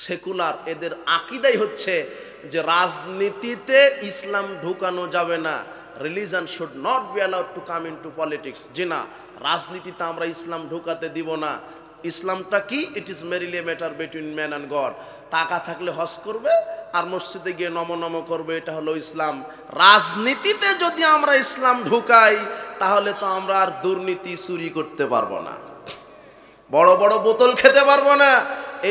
Secular, এদের আকীদাই হচ্ছে যে রাজনীতিতে ইসলাম ঢুকানো যাবে না, religion should not be allowed to come into politics. জি না, রাজনীতিতে আমরা ইসলাম ঢুকাতে দিব না। ইসলামটা কি? It is merely a matter between man and God. টাকা থাকলে হজ করবে আর মসজিদে গিয়ে নম করবে, এটা হলো ইসলাম। রাজনীতিতে যদি আমরা ইসলাম ঢুকাই তাহলে তো আমরা আর দুর্নীতি চুরি করতে পারবো না, বড় বড় বোতল খেতে পারবো না।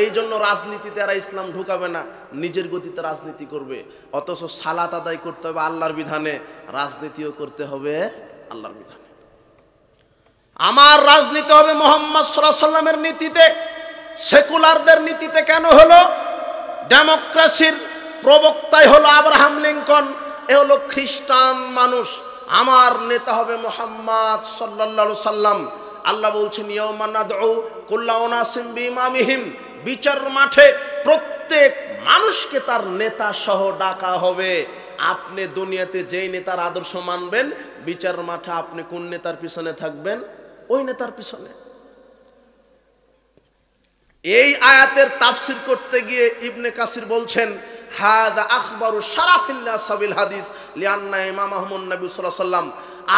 এই জন্য রাজনীতিতে এরা ইসলাম ঢুকাবে না, নিজের গতিতে রাজনীতি করবে। অথচ সালাত আদায় করতে হবে আল্লাহর বিধানে, রাজনীতিও করতে হবে আল্লাহর বিধানে। আমার রাজনীতি হবে মুহাম্মদ সাল্লাল্লাহু আলাইহি সাল্লামের নীতিতে, সেকুলারদের নীতিতে কেন হলো? ডেমোক্রেসির প্রবক্তাই হলো আব্রাহাম লিঙ্কন, এ হলো খ্রিস্টান মানুষ। আমার নেতা হবে মুহাম্মদ সাল্লাল্লাহু আলাইহি সাল্লাম। আল্লাহ বলছেন ইয়াউমা নাদউ কুল্লা উনাসিম বিইমামিহিম, বিচার মাঠে প্রত্যেক মানুষকে তার নেতা সহ ডাকা হবে। আপনি দুনিয়াতে যেই নেতার আদর্শ মানবেন, বিচার মাঠে আপনি কোন নেতার পিছনে থাকবেন? ওই নেতার পিছনে। এই আয়াতের তাফসীর করতে গিয়ে ইবনে কাসির বলছেন হাদা আখবারু শারাফিল্লাহ সাবিল হাদিস লিআন্না ইমামাহুম নবী সাল্লাল্লাহু আলাইহি ওয়াসাল্লাম।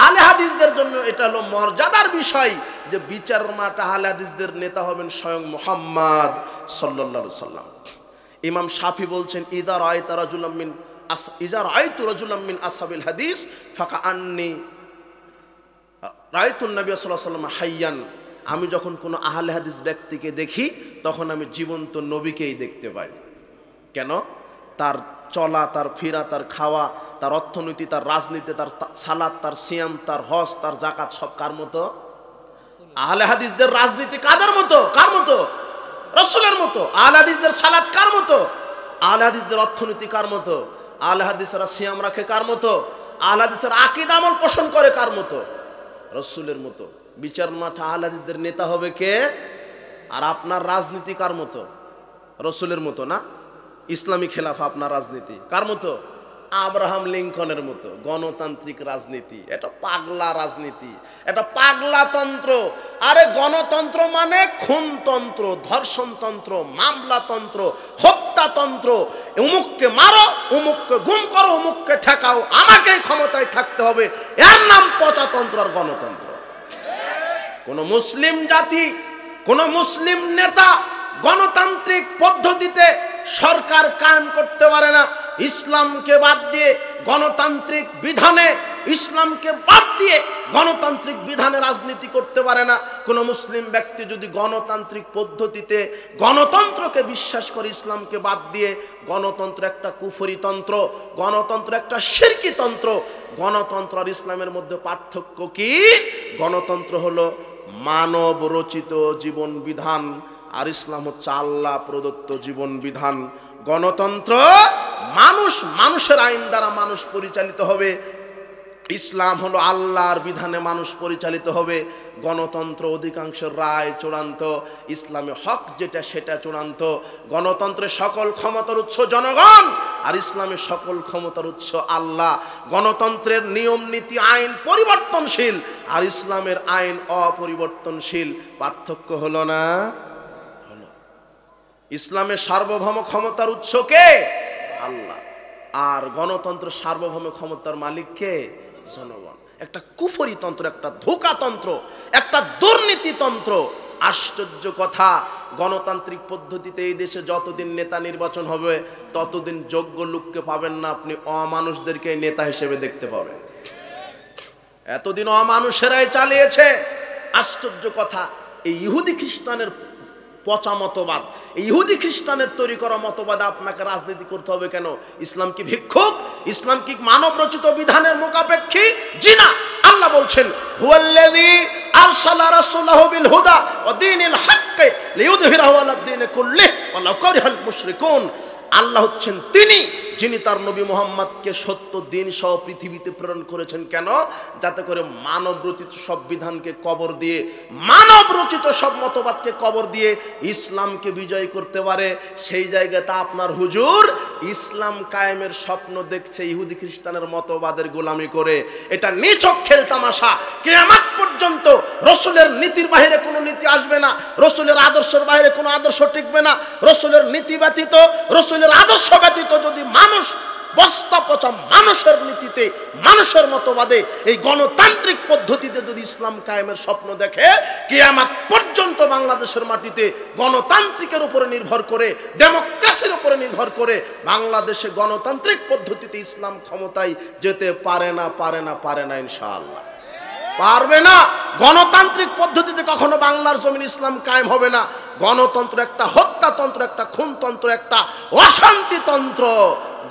আহলে হাদিসদের জন্য এটা হলো মর্যাদার বিষয় যে বিচার মাঠে আহলে হাদিসদের নেতা হবেন স্বয়ং মুহাম্মদ সাল্লাল্লাহু আলাইহি ওয়াসাল্লাম। ইমাম শাফি বলছেন ইযা রাআইতু রাজুলাম মিন আসহাবিল হাদিস ফাকাআন্নী রাআইতুন নবী সাল্লাল্লাহু আলাইহি ওয়াসাল্লাম হাইয়ান। আমি যখন কোনো আহলে হাদিস ব্যক্তিকে দেখি তখন আমি জীবন্ত নবীকেই দেখতে পাই। কেন? তার চলা, তার ফিরা, তার খাওয়া, তার অর্থনীতি, তার রাজনীতি, তার সালাত, তার সিয়াম, তার হজ, তার যাকাত সব কার মতো? আহলে হাদিসদের রাজনীতি কাদের মতো? কার মতো? রাসূলের মতো। আহলে হাদিসদের সালাত কার মতো? আহলে হাদিসদের অর্থনীতি কার মতো? আহলে হাদিসরা সিয়াম রাখে কার মতো? আহলে হাদিসের আকীদা আমল পোষণ করে কার মতো? রাসূলের মতো। বিচার মাঠে আহলে হাদিসদের নেতা হবে কে? আর আপনার রাজনীতি কার মতো? রাসূলের মতো না? ইসলামী খেলাফা আপনার রাজনীতি কার মতো? আব্রাহাম লিঙ্কনের মতো। গণতান্ত্রিক রাজনীতি, এটা পাগলা রাজনীতি, এটা পাগলা তন্ত্র। আরে গণতন্ত্র মানে খুনতন্ত্র, ধর্ষণতন্ত্র, মামলাতন্ত্র, হত্যাতন্ত্র। অমুককে মারো, অমুককে গুম করো, অমুককে ঠেকাও, আমাকেই ক্ষমতায় থাকতে হবে, এর নাম পচাতন্ত্র আর গণতন্ত্র। কোন মুসলিম জাতি, কোন মুসলিম নেতা গণতান্ত্রিক পদ্ধতিতে সরকার কায়েম করতে পারে না। ইসলামকে বাদ দিয়ে গণতান্ত্রিক বিধানে, ইসলামকে বাদ দিয়ে গণতান্ত্রিক বিধানে রাজনীতি করতে পারে না। কোন মুসলিম ব্যক্তি যদি গণতান্ত্রিক পদ্ধতিতে গণতন্ত্রকে বিশ্বাস করে, ইসলামকে বাদ দিয়ে, গণতন্ত্র একটা কুফরি তন্ত্র, গণতন্ত্র একটা শিরকি তন্ত্র। গণতন্ত্র আর ইসলামের মধ্যে পার্থক্য কি? গণতন্ত্র হলো মানব রচিত জীবন বিধান, আর ইসলাম হচ্ছে আল্লাহ প্রদত্ত জীবন বিধান। গণতন্ত্র মানুষের আইন দ্বারা মানুষ পরিচালিত হবে, ইসলাম হলো আল্লাহর বিধানে মানুষ পরিচালিত হবে। গণতন্ত্র অধিকাংশ রায় চূড়ান্ত, ইসলামে হক যেটা সেটা চূড়ান্ত। গণতন্ত্রের সকল ক্ষমতার উৎস জনগণ, আর ইসলামের সকল ক্ষমতার উৎস আল্লাহ। গণতন্ত্রের নিয়ম নীতি আইন পরিবর্তনশীল, আর ইসলামের আইন অপরিবর্তনশীল। পার্থক্য হলো না? হলো। ইসলামের সার্বভৌম ক্ষমতার উৎস কে? আল্লাহ। আর গণতন্ত্রের সার্বভৌম ক্ষমতার মালিক কে? জনগণ। একটা কুফরি তন্ত্র, একটা ধোঁকাতন্ত্র, একটা দুর্নীতিতন্ত্র। আশ্চর্য কথা, গণতান্ত্রিক পদ্ধতিতে এই দেশে যতদিন নেতা নির্বাচন হবে ততদিন যোগ্য লোককে পাবেন না, আপনি অমানুষদেরকে নেতা হিসেবে দেখতে পাবেন। এতদিন অমানুষেরাই চালিয়েছে। আশ্চর্য কথা, এই ইহুদি খ্রিস্টানের পচা মতবাদ, এই ইহুদি খ্রিস্টানের তৈরি করা মতবাদে আপনাকে রাজনীতি করতে হবে কেন? ইসলাম কি ভিক্ষুক? ইসলাম কি মানব রচিত বিধানের মোকাপেক্ষী? জি না। আল্লাহ বলছেন হুয়াল্লাযী আরসালা রাসূলাহু বিল হুদা ওয়া দীনিল হক লিইয়ুযহিরাহু আলাদ দীনি কুল্লিহি ওয়ালাউ কারিহাল মুশরিকুন। আল্লাহ হচ্ছেন তিনি যিনি তার নবী মুহাম্মদকে সত্য দিন সহ পৃথিবীতে প্রেরণ করেছেন। কেন? যাতে করে মানব রচিত সব বিধানকে কবর দিয়ে, মানব রচিত সব মতবাদকে কবর দিয়ে ইসলামকে বিজয় করতে পারে। সেই জায়গাতে আপনার হুজুর ইসলাম কায়েমের স্বপ্ন দেখছে ইহুদি খ্রিস্টানের মতবাদের গোলামি করে। এটা নিছক খেল তামাশা। কিয়ামত পর্যন্ত রসুলের নীতির বাইরে কোনো নীতি আসবে না, রসুলের আদর্শের বাইরে কোনো আদর্শ টিকবে না। রসুলের নীতি ব্যতীত, রসুলের আদর্শ ব্যতীত যদি মানুষ বস্তা পচা মানুষের নীতিতে, মানুষের মতবাদে, এই গণতান্ত্রিক পদ্ধতিতে যদি ইসলাম কায়েমের স্বপ্ন দেখে, কিয়ামত পর্যন্ত বাংলাদেশের মাটিতে গণতান্ত্রিকের উপরে নির্ভর করে, ডেমোক্রেসির উপরে নির্ভর করে বাংলাদেশে গণতান্ত্রিক পদ্ধতিতে ইসলাম ক্ষমতায় যেতে পারে না, পারে না, পারে না, ইনশাআল্লাহ পারবে না। গণতান্ত্রিক পদ্ধতিতে কখনো বাংলার জমিন ইসলাম কায়েম হবে না। গণতন্ত্র একটা হত্যাতন্ত্র, একটা খুনতন্ত্র, একটা অশান্তিতন্ত্র।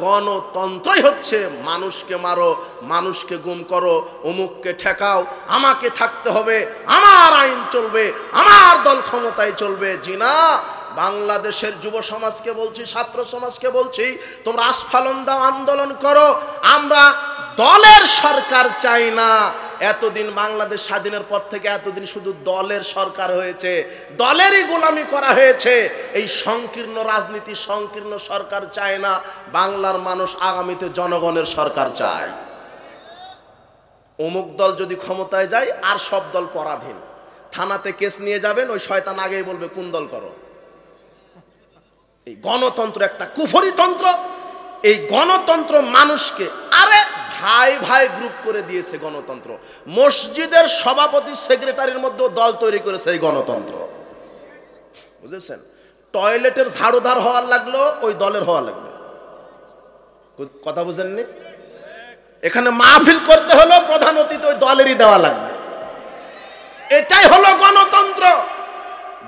গণতন্ত্রই হচ্ছে মানুষকে মারো, মানুষকে গুম করো, অমুককে ঠেকাও, আমাকে থাকতে হবে, আমার আইন চলবে, আমার দল ক্ষমতায় চলবে। জি না, বাংলাদেশের যুব সমাজকে বলছি, ছাত্র সমাজকে বলছি, তোমরা আস্ফালন দাও, আন্দোলন করো। আমরা দলের সরকার চাই না। এতদিন বাংলাদেশ স্বাধীনের পর থেকে এতদিন শুধু দলের সরকার হয়েছে, দলেরই গোলামি করা হয়েছে। এই সংকীর্ণ রাজনীতি, সংকীর্ণ সরকার চায় না। বাংলার মানুষ আগামীতে জনগণের সরকার চায়। অমুক দল যদি ক্ষমতায় যায় আর সব দল পরাধীন, থানাতে কেস নিয়ে যাবেন, ওই শয়তান আগেই বলবে কোন দল করো। এই গণতন্ত্র একটা কুফরি তন্ত্র। এই গণতন্ত্র মানুষকে, আরে ভাই ভাই গ্রুপ করে দিয়েছে গণতন্ত্র। মসজিদের সভাপতি সেক্রেটারির মধ্যে দল তৈরি করেছে এই গণতন্ত্র, বুঝেছেন? টয়লেটের ঝাড়ুদার হওয়ার লাগলো ওই দলের হওয়া লাগবে। কথা বুঝেননি? এখানে মাহফিল করতে হলো প্রধান অতিথি ওই দলেরই দেওয়া লাগবে। এটাই হলো গণতন্ত্র।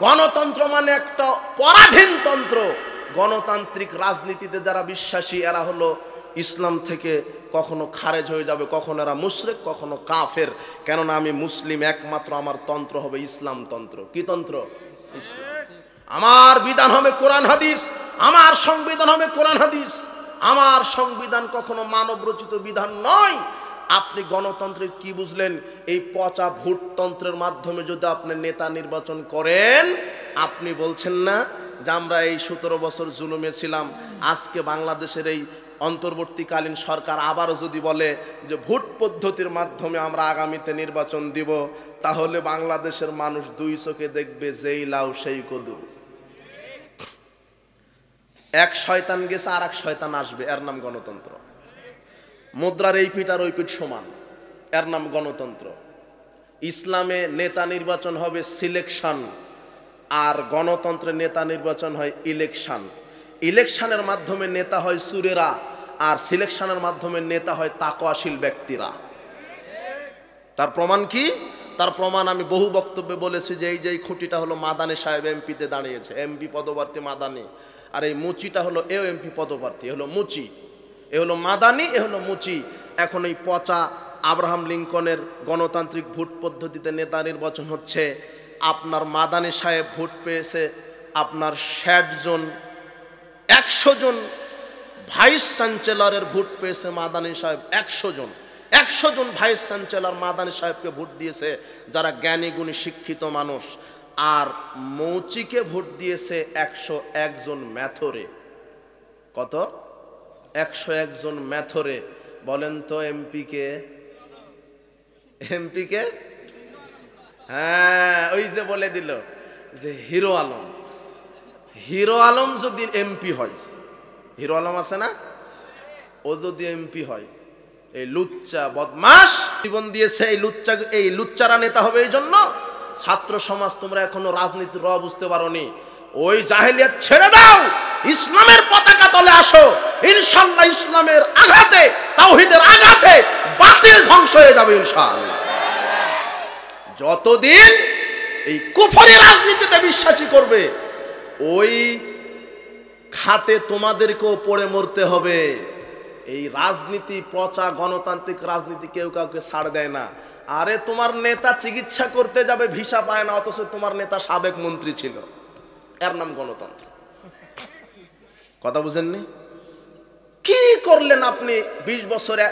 গণতন্ত্র মানে একটা পরাধীন তন্ত্র। গণতান্ত্রিক রাজনীতিতে যারা বিশ্বাসী এরা হলো ইসলাম থেকে কখনো খারেজ হয়ে যাবে, কখনো এরা মুশরিক, কখনো কাফের। কেননা আমি মুসলিম, একমাত্র আমার তন্ত্র হবে ইসলাম তন্ত্র। কি তন্ত্র? ইসলাম। আমার বিধান হবে কোরআন হাদিস, আমার সংবিধান হবে কোরআন হাদিস। আমার সংবিধান কখনো মানব রচিত বিধান নয়। আপনি গণতন্ত্রের কি বুঝলেন? এই পচা ভোটতন্ত্রের মাধ্যমে যদি আপনি নেতা নির্বাচন করেন, আপনি বলছেন না যে আমরা এই 17 বছর জুলুমে ছিলাম, আজকে বাংলাদেশের এই অন্তর্বর্তীকালীন সরকার আবারও যদি বলে যে ভোট পদ্ধতির মাধ্যমে আমরা আগামীতে নির্বাচন দিব, তাহলে বাংলাদেশের মানুষ দুই চোখে দেখবে যেই লাউ সেই কদু। এক শয়তান গেছে আর এক শয়তান আসবে, এর নাম গণতন্ত্র। মুদ্রার এই পিঠ আর ওই পিঠ সমান, এর নাম গণতন্ত্র। ইসলামে নেতা নির্বাচন হবে সিলেকশন, আর গণতন্ত্রে নেতা নির্বাচন হয় ইলেকশন। ইলেকশনের মাধ্যমে নেতা হয় সুরেরা, আর সিলেকশনের মাধ্যমে নেতা হয় তাকওয়াশীল ব্যক্তিরা। তার প্রমাণ কি? তার প্রমাণ আমি বহু বক্তব্যে বলেছি যে এই যে খুঁটিটা হলো মাদানী সাহেব এমপিতে দাঁড়িয়েছে, এমপি পদপ্রার্থী মাদানী, আর এই মুচিটা হলো এও এমপি পদপ্রার্থী, হলো মুচি। এ হলো মাদানী, এ হলো মুচি। এখন এই পচা আব্রাহাম লিঙ্কনের গণতান্ত্রিক ভোট পদ্ধতিতে নেতা নির্বাচন হচ্ছে। আপনার মাদানী সাহেব ভোট পেয়েছে আপনার 60 জন, 100 জন ভাইস চ্যান্সেলরের ভোট পেয়েছে মাদানী সাহেব 100 জন। 100 জন ভাইস চ্যান্সেলর মাদানী সাহেবকে ভোট দিয়েছে যারা জ্ঞানী গুণী শিক্ষিত মানুষ। আর মৌচিকে ভোট দিয়েছে 101 জন ম্যাথরে। কত? 101 জন ম্যাথরে। বলেন তো এমপি কে? এমপি কে? হ্যাঁ, ওই যে বলে দিল যে হিরো আলম। হিরো আলম যদি এমপি হয়, হিরো আলম আছে না, ও যদি এমপি হয়, এই লুচ্চা বদমাস জীবন দিয়েছে, এই লুচ্চারা নেতা হবে। এই জন্য ছাত্র সমাজ, তোমরা এখনো রাজনীতির র বুঝতে পারোনি। ওই জাহেলিয়াত ছেড়ে দাও, ইসলামের পতাকা তলে আসো। ইনশাআল্লাহ ইসলামের আঘাতে, তাওহীদের আঘাতে বাতিল ধ্বংস হয়ে যাবে ইনশাআল্লাহ। যতদিন এই কুফরি রাজনীতিতে বিশ্বাসী করবে, ওই খাতে তোমাদেরকেও পড়ে মরতে হবে। এই রাজনীতি, পচা গণতান্ত্রিক রাজনীতি কেউ কাউকে ছাড় দেয় না। আরে তোমার নেতা চিকিৎসা করতে যাবে, ভিসা পায় না, অথচ তোমার নেতা সাবেক মন্ত্রী ছিল, এর নাম গণতন্ত্র। কথা বুঝেননি? কি করলেন আপনি? 20 বছরে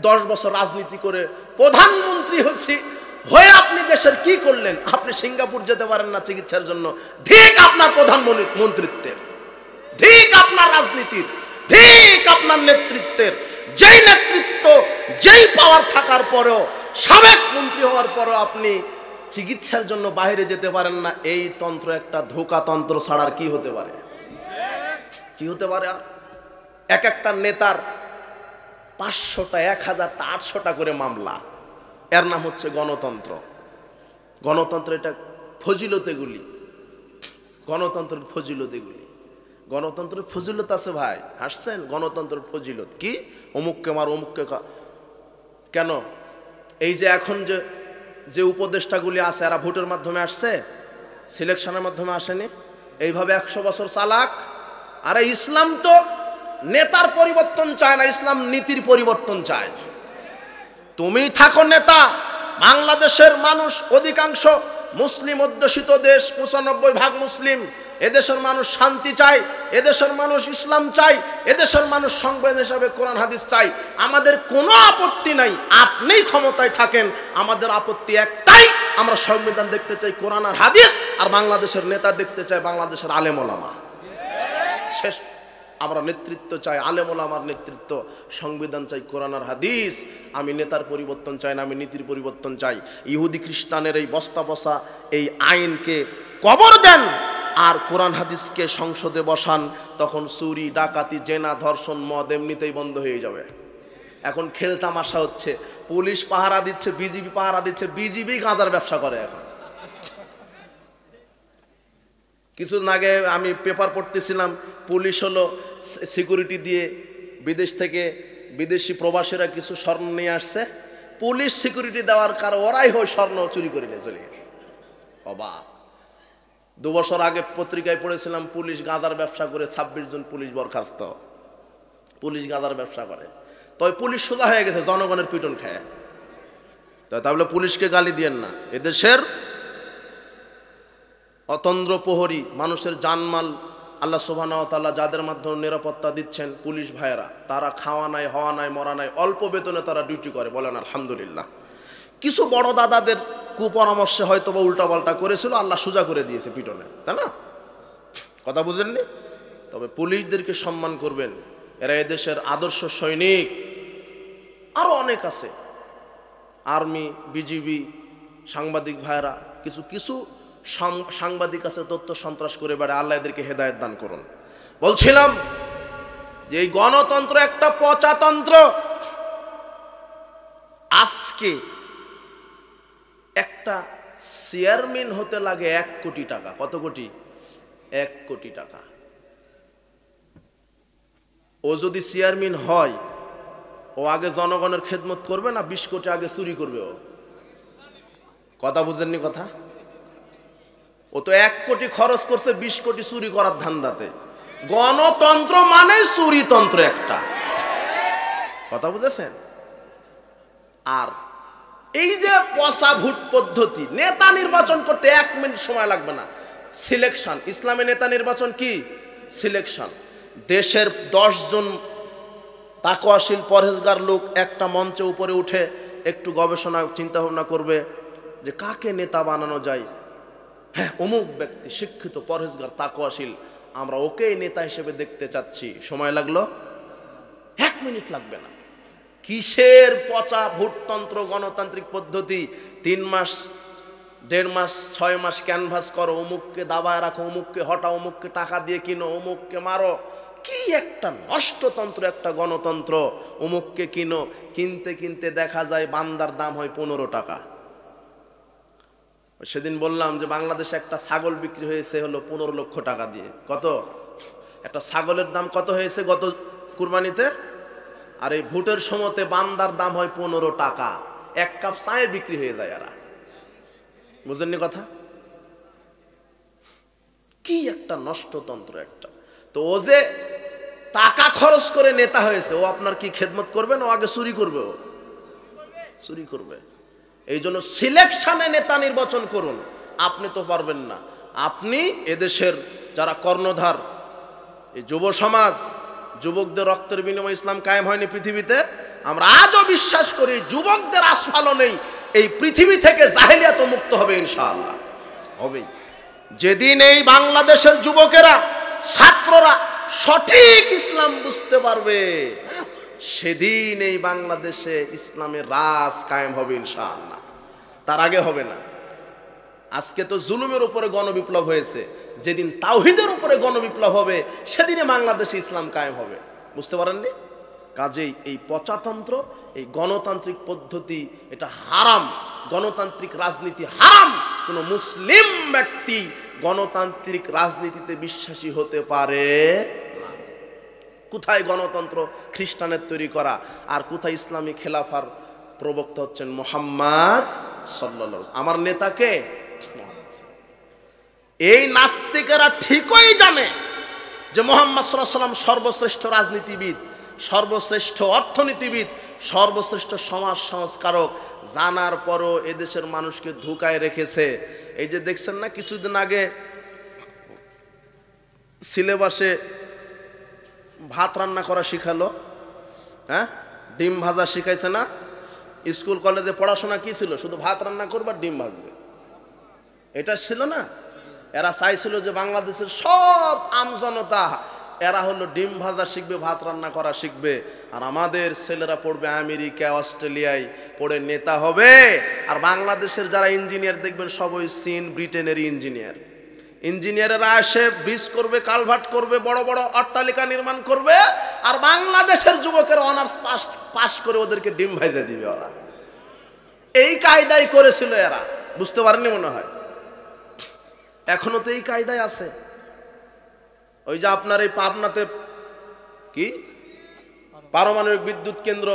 10 বছর রাজনীতি করে প্রধানমন্ত্রী হয়ে আপনি দেশের কি করলেন? আপনি সিঙ্গাপুর যেতে পারেন না চিকিৎসার জন্য। ঠিক আপনার প্রধানমন্ত্রিত্বের, ঠিক আপনার রাজনীতির, ঠিক আপনার নেতৃত্বের। যেই নেতৃত্ব, যেই পাওয়ার থাকার পরেও, সাবেক মন্ত্রী হওয়ার পরেও আপনি চিকিৎসার জন্য বাইরে যেতে পারেন না, এই তন্ত্র একটা ধোঁকা তন্ত্র ছাড়ার কি হতে পারে? কি হতে পারে? আর এক একটা নেতার 500টা, 1000টা, 800টা করে মামলা। এর নাম হচ্ছে গণতন্ত্র। গণতন্ত্র এটা ফজিলত, এগুলি গণতন্ত্রের ফজিলত। এগুলি গণতন্ত্রের ফজিলত আছে ভাই, হাসছেন? গণতন্ত্রের ফজিলত কি? অমুককে মার, অমুককে কেন? এই যে এখন যে উপদেষ্টাগুলি আছে, এরা ভোটের মাধ্যমে আসছে, সিলেকশনের মাধ্যমে আসেনি। এইভাবে 100 বছর চালাক। আরে ইসলাম তো নেতার পরিবর্তন চায় না, ইসলাম নীতির পরিবর্তন চায়। তুমি থাকো নেতা। বাংলাদেশের মানুষ অধিকাংশ মুসলিম অধ্যুষিত দেশ, 95% মুসলিম। এদেশের মানুষ শান্তি চায়, এদেশের মানুষ ইসলাম চায়, এদেশের মানুষ সংবিধান হিসাবে কোরআন হাদিস চাই। আমাদের কোনো আপত্তি নাই আপনিই ক্ষমতায় থাকেন। আমাদের আপত্তি একটাই, আমরা সংবিধান দেখতে চাই, কোরআন আর হাদিস, আর বাংলাদেশের নেতা দেখতে চাই বাংলাদেশের আলেম ওলামা। শেষ। আমরা নেতৃত্ব চাই, আলেম ওলামার নেতৃত্ব, সংবিধান চাই, কোরআন আর হাদিস। আমি নেতার পরিবর্তন চাই না, আমি নীতির পরিবর্তন চাই। ইহুদি খ্রিস্টানের এই বস্তা বসা এই আইনকে কবর দেন আর কোরআন হাদিসকে সংসদে বসান, তখন চুরি, ডাকাতি, জেনা, ধর্ষণ, মদ এমনিতেই বন্ধ হয়ে যাবে। এখন খেলতামাশা হচ্ছে, পুলিশ পাহারা দিচ্ছে, বিজিবি পাহারা দিচ্ছে, বিজিবি গাঁজার ব্যবসা করে। এখন কিছুদিন আগে আমি পেপার পড়তেছিলাম, পুলিশ হলো সিকিউরিটি দিয়ে বিদেশ থেকে বিদেশি প্রবাসীরা কিছু স্বর্ণ নিয়ে আসছে, পুলিশ সিকিউরিটি দেওয়ার কারণে ওরাই হয় স্বর্ণ চুরি করে নিয়ে চলে গেছে। অবাক। 2 বছর আগে পত্রিকায় পড়েছিলাম, পুলিশ গাঁজার ব্যবসা করে 26 জন পুলিশ বরখাস্ত। পুলিশ গাঁজার ব্যবসা করে। তবে পুলিশ সোজা হয়ে গেছে জনগণের পিটন খায়। তাহলে পুলিশকে গালি দিয়েন না। এদেশের অতন্দ্র প্রহরী, মানুষের জানমাল আল্লাহ সুবহানাহু ওয়া তাআলা যাদের মাধ্যমে নিরাপত্তা দিচ্ছেন, পুলিশ ভাইয়েরা, তারা খাওয়া নাই, হওয়া নাই, মরা নাই, অল্প বেতনে তারা ডিউটি করে। বলেন আলহামদুলিল্লাহ। কিছু বড় দাদাদের কুপরামর্শে হয়তো বা উল্টাপাল্টা করেছিল, আল্লাহ সোজা করে দিয়েছে পিটনে, তাই না? কথা বুঝেননি? তবে পুলিশদেরকে সম্মান করবেন, এরা এদেশের আদর্শ সৈনিক। আরো অনেক আছে, আর্মি, বিজিবি, সাংবাদিক ভাইয়েরা, কিছু কিছু সাংবাদিক আছে তথ্য সন্ত্রাস করে বেড়ায়। আল্লাহ এদেরকে হেদায়েত দান করুন। বলছিলাম যে এই গণতন্ত্র একটা পচাতন্ত্র। আজকে একটা চেয়ারম্যান হতে লাগে 1 কোটি টাকা। কত কোটি? 1 কোটি টাকা। ও যদি চেয়ারম্যান হয়, ও আগে জনগণের খেদমত করবে না 20 কোটি আগে চুরি করবে? ও কথা বুঝেননি? কথা, ও তো 1 কোটি খরচ করছে 20 কোটি চুরি করার ধান্দাতে। গণতন্ত্র মানে চুরিতন্ত্র একটা। কথা বুঝেছেন? আর এই যে পচা ভোট পদ্ধতি, নেতা নির্বাচন করতে 1 মিনিট সময় লাগবে না। সিলেকশন, ইসলামী নেতা নির্বাচন কি? সিলেকশন। দেশের 10 জন তাকওয়াশীল পরহেজগার লোক একটা মঞ্চে উপরে উঠে একটু গবেষণা চিন্তা ভাবনা করবে যে কাকে নেতা বানানো যায়। হ্যাঁ, অমুক ব্যক্তি শিক্ষিত, পরহেজগার, তাকওয়াশীল, আমরা ওকেই নেতা হিসেবে দেখতে চাচ্ছি। সময় লাগলো 1 মিনিট লাগবে না। কিসের পচা ভোটতন্ত্র, গণতান্ত্রিক পদ্ধতি? 3 মাস, 1.5 মাস, 6 মাস ক্যানভাস করো, অমুককে দাবায় রাখো, অমুককে হটাও, অমুককে টাকা দিয়ে কিনো, অমুককে মারো। কি একটা নষ্টতন্ত্র, একটা গণতন্ত্র। অমুককে কিনো, কিনতে কিনতে দেখা যায় বান্দার দাম হয় 15 টাকা। সেদিন বললাম যে বাংলাদেশে একটা ছাগল বিক্রি হয়েছে হলো 15 লক্ষ টাকা দিয়ে। কত? একটা ছাগলের দাম কত হয়েছে গত কুরবানিতে? আর এই ভোটের সময়তে বান্দার দাম হয় 15 টাকা। 1 কাপ চায়ে বিক্রি হয়ে যায়। এরা বুঝলেননি কথা? কি একটা নষ্টতন্ত্র একটা। তো ও যে টাকা খরচ করে নেতা হয়েছে, ও আপনার কি খেদমত করবে না ও আগে চুরি করবে? ও চুরি করবে। এই জন্য সিলেকশনে নেতা নির্বাচন করুন। আপনি তো পারবেন না। আপনি এদেশের যারা কর্ণধার, এই যুব সমাজ, যুবকদের রক্তের বিনিময়ে ইসলাম কায়েম হয়নি পৃথিবীতে? আমরা আজও বিশ্বাস করি যুবকদের আস্ফালনেই এই পৃথিবী থেকে জাহেলিয়াত মুক্ত হবে ইনশাআল্লাহ, হবেই। যেদিন এই বাংলাদেশের যুবকেরা, ছাত্ররা সঠিক ইসলাম বুঝতে পারবে, সেদিন এই বাংলাদেশে ইসলামের রাজ কায়েম হবে ইনশাআল্লাহ, তার আগে হবে না। আজকে তো জুলুমের উপরে গণবিপ্লব হয়েছে, যেদিন তাওহীদের উপরে গণবিপ্লব হবে সেদিনে বাংলাদেশে ইসলাম কায়েম হবে। বুঝতে পারেননি? কাজেই এই পচাতন্ত্র, এই গণতান্ত্রিক পদ্ধতি এটা হারাম, গণতান্ত্রিক রাজনীতি হারাম। কোনো মুসলিম ব্যক্তি গণতান্ত্রিক রাজনীতিতে বিশ্বাসী হতে পারে না। কোথায় গণতন্ত্র? খ্রিস্টানের তৈরি করা। আর কোথায় ইসলামী খেলাফার প্রবক্তা হচ্ছেন মুহাম্মদ সাল্লাল্লাহু আলাইহি ওয়াসাল্লাম, আমার নেতাকে। এই নাস্তিকেরা ঠিকই জানে যে মুহাম্মদ সাল্লাল্লাহু আলাইহি ওয়াসাল্লাম সর্বশ্রেষ্ঠ রাজনীতিবিদ, সর্বশ্রেষ্ঠ অর্থনীতিবিদ, সর্বশ্রেষ্ঠ সমাজ সংস্কারক। জানার পরও এদেশের মানুষকে ধোঁকায় রেখেছে। এই যে দেখছেন না, কিছুদিন আগে সিলেবাসে ভাত রান্না করা শিখালো, হ্যাঁ, ডিম ভাজা শিখাইছে না? স্কুল কলেজে পড়াশোনা কি ছিল? শুধু ভাত রান্না করবে আর ডিম ভাজবে, এটা ছিল না? এরা চাইছিল যে বাংলাদেশের সব আমজনতা এরা হলো ডিম ভাজা শিখবে, ভাত রান্না করা শিখবে, আর আমাদের ছেলেরা পড়বে আমেরিকা, অস্ট্রেলিয়ায় পড়ে নেতা হবে। আর বাংলাদেশের যারা ইঞ্জিনিয়ার দেখবেন সবই চীন, ব্রিটেনের ইঞ্জিনিয়ার। ইঞ্জিনিয়ারেরা এসে ব্রিজ করবে, কালভার্ট করবে, বড় বড় অট্টালিকা নির্মাণ করবে, আর বাংলাদেশের যুবকের অনার্স পাস করে ওদেরকে ডিম ভাজা দিবে ওরা। এই কায়দাই করেছিল এরা, বুঝতে পারেননি মনে হয়? এখনো তো এই কায়দায় আছে। ওই যে আপনার এই পাবনাতে কি পারমাণবিক বিদ্যুৎ কেন্দ্র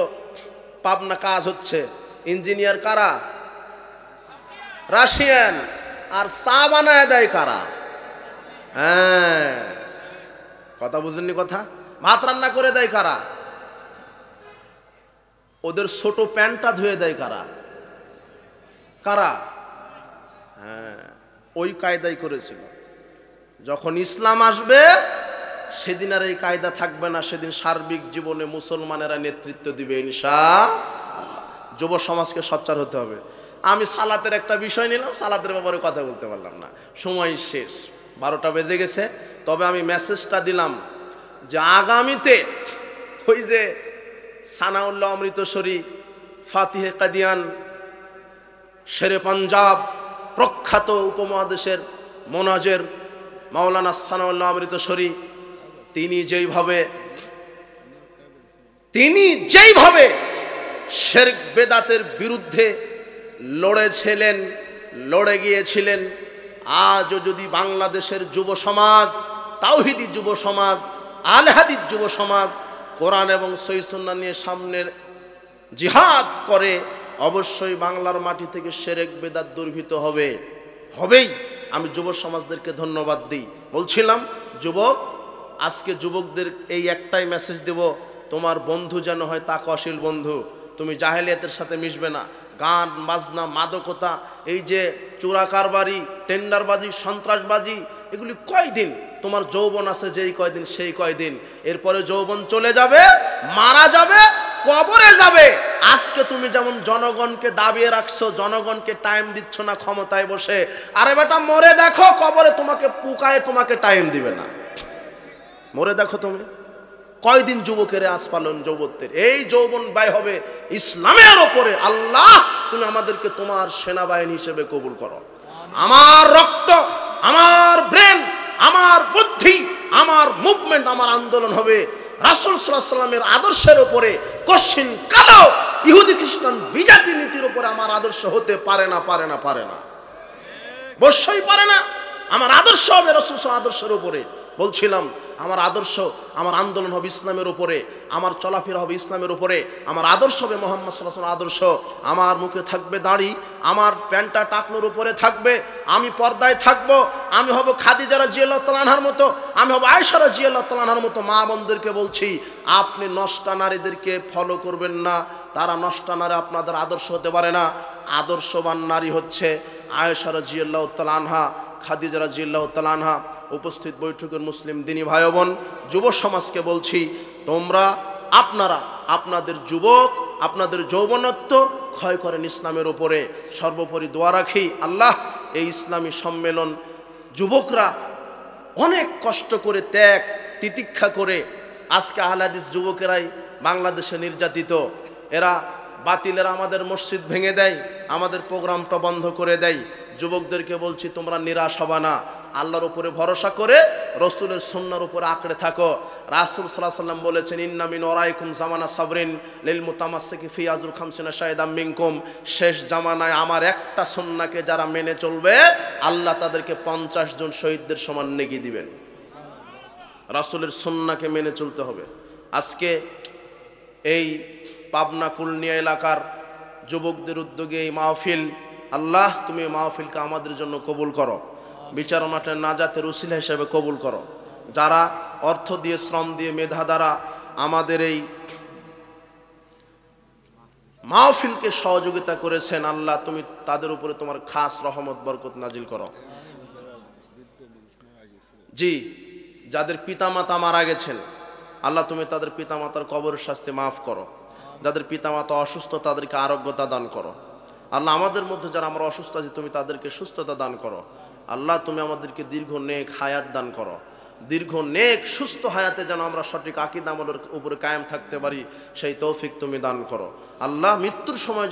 পাবনা কাজ হচ্ছে, ইঞ্জিনিয়ার কারা? রাশিয়ান। আর চা বানায় দেয় কারা? হ্যাঁ, কথা বুঝেননি কথা? ভাত রান্না করে দেয় কারা? ওদের ছোট প্যান্টটা ধুয়ে দেয় কারা? কারা? হ্যাঁ, ওই কায়দাই করেছিল। যখন ইসলাম আসবে সেদিন আর এই কায়দা থাকবে না, সেদিন সার্বিক জীবনে মুসলমানেরা নেতৃত্ব দিবে ইনশাআল্লাহ। যুব সমাজকে সোচ্চার হতে হবে। আমি সালাতের একটা বিষয় নিলাম, সালাতের ব্যাপারে কথা বলতে পারলাম না, সময় শেষ, 12টা বেজে গেছে। তবে আমি মেসেজটা দিলাম যে আগামীতে ওই যে সানাউল্লাহ অমৃতসরী, ফাতিহে কাদিয়ান, শেরে পাঞ্জাব, প্রখ্যাত উপমহাদেশের মোনাজের মাওলানা সানাউল্লাহ অমৃতসরী, তিনি যেইভাবে শিরক বেদাতের বিরুদ্ধে লড়ে গিয়েছিলেন, আজও যদি বাংলাদেশের যুব সমাজ, তাওহীদি যুব সমাজ, আহলে হাদিস যুব সমাজ কোরআন এবং সহিহ সুন্নাহ নিয়ে সামনের জিহাদ করে, অবশ্যই বাংলার মাটি থেকে শিরক বেদাত দুর্ভীত হবেই। আমি যুব সমাজদেরকে ধন্যবাদ দিই। বলছিলাম যুবক, আজকে যুবকদের এই একটাই মেসেজ দেব, তোমার বন্ধু যেন হয় তাকওয়াশীল বন্ধু। তুমি জাহেলিয়াতের সাথে মিশবে না। গান বাজনা, মাদকতা, এই যে চোরা কারবারি, টেন্ডারবাজি, সন্ত্রাসবাজি, এগুলি কয়দিন? তোমার যৌবন আছে যেই কয়দিন, সেই কয়দিন। এরপরে যৌবন চলে যাবে, মারা যাবে, কবরে যাবে। আজকে তুমি যেমন জনগণকে দাবিয়ে রাখছো, জনগণকে টাইম দিচ্ছ না ক্ষমতায় বসে, আরে বেটা মরে দেখো, কবরে তোমাকে পুকায় তোমাকে টাইম দিবে না। মরে দেখো তুমি কয়দিন যুবকের আস্ফালন যৌবনের, এই যৌবন ব্যয় হবে ইসলামের ওপরে। আল্লাহ তুমি আমাদেরকে তোমার সেনাবাহিনী হিসেবে কবুল করো। আমার রক্ত, আমার ব্রেন, আমার বুদ্ধি, আমার মুভমেন্ট, আমার আন্দোলন হবে রাসূল সাল্লাল্লাহু আলাইহি ওয়াসাল্লামের আদর্শের উপরে। কশিন কালো ইহুদি খ্রিস্টান বিজাতি নীতির উপরে আমার আদর্শ হতে পারে না, অবশ্যই পারে না। আমার আদর্শ হবে রাসূল সাল্লাল্লাহু আলাইহি আদর্শের উপরে। বলছিলাম আমার আদর্শ, আমার আন্দোলন হবে ইসলামের উপরে, আমার চলাফেরা হবে ইসলামের উপরে, আমার আদর্শ হবে মুহাম্মদ সাল্লাল্লাহু আলাইহি আদর্শ। আমার মুখে থাকবে দাড়ি, আমার প্যান্টটা টাকনোর উপরে থাকবে, আমি পর্দায় থাকবো, আমি হব খাদিজা রাদিয়াল্লাহু তাআলা আনহার মতো, আমি হব আয়েশা রাদিয়াল্লাহু তাআলা আনহার মতো। মা বোনদেরকে বলছি, আপনি নষ্টা নারীদেরকে ফলো করবেন না, তারা নষ্টা নারী আপনাদের আদর্শ হতে পারে না। আদর্শবান নারী হচ্ছে আয়েশা রাদিয়াল্লাহু তাআলা আনহা, খাদিজা রাদিয়াল্লাহু তাআলা আনহা। উপস্থিত বৈঠকের মুসলিম দিনী ভাই বোন, যুব সমাজকে বলছি, তোমরা আপনারা আপনাদের যুবক আপনাদের যৌবনত্ব ক্ষয় করেন ইসলামের উপরে। সর্বোপরি দোয়া রাখি আল্লাহ এই ইসলামী সম্মেলন যুবকরা অনেক কষ্ট করে ত্যাগ তিতিক্ষা করে আজকে আহলে হাদিস যুবকেরাই বাংলাদেশে নির্যাতিত। এরা বাতিলেরা আমাদের মসজিদ ভেঙে দেয়, আমাদের প্রোগ্রামটা বন্ধ করে দেয়। যুবকদেরকে বলছি তোমরা নিরাশ হবা না, আল্লাহর উপরে ভরসা করে রসুলের সুন্নাহর উপরে আঁকড়ে থাকো। রাসূল সাল্লাল্লাহু আলাইহি ওয়াসাল্লাম বলেছেন ইন্না মিন ওরাইকুম জামানা সাবরিন লিল মুতামাসসিকি ফি আজরুল খামসিনা শাহিদাম মিনকুম। শেষ জামানায় আমার একটা সুন্নাহকে যারা মেনে চলবে আল্লাহ তাদেরকে 50 জন শহীদদের সমান নেকি দিবেন। রাসূলের সুন্নাহকে মেনে চলতে হবে। আজকে এই পাবনা কুলনিয়া এলাকার যুবকদের উদ্যোগে এই মাহফিল, আল্লাহ তুমি এই মাহফিলকে আমাদের জন্য কবুল করো, বিচার মাঠের নাজাতের উসিলা হিসেবে কবুল করো। যারা অর্থ দিয়ে শ্রম দিয়ে মেধা দ্বারা আমাদের এই মাহফিলকে সহযোগিতা করেছেন আল্লাহ তুমি তাদের উপরে তোমার খাস রহমত বরকত নাজিল করো। জি, যাদের পিতামাতা মারা গেছেন আল্লাহ তুমি তাদের পিতামাতার কবরের শাস্তি মাফ করো। যাদের পিতামাতা অসুস্থ তাদেরকে আরোগ্যতা দান করো। আল্লাহ আমাদের মধ্যে যারা আমরা অসুস্থ আছি তুমি তাদেরকে সুস্থতা দান করো। আল্লাহ তুমি আমাদেরকে দীর্ঘ নেক হায়াত দান করো। দীর্ঘ নেক সুস্থ হায়াতে যেন আমরা সঠিক আকীদা আমলের উপরে কায়েম থাকতে পারি সেই তৌফিক তুমি দান করো। আল্লাহ মৃত্যুর সময়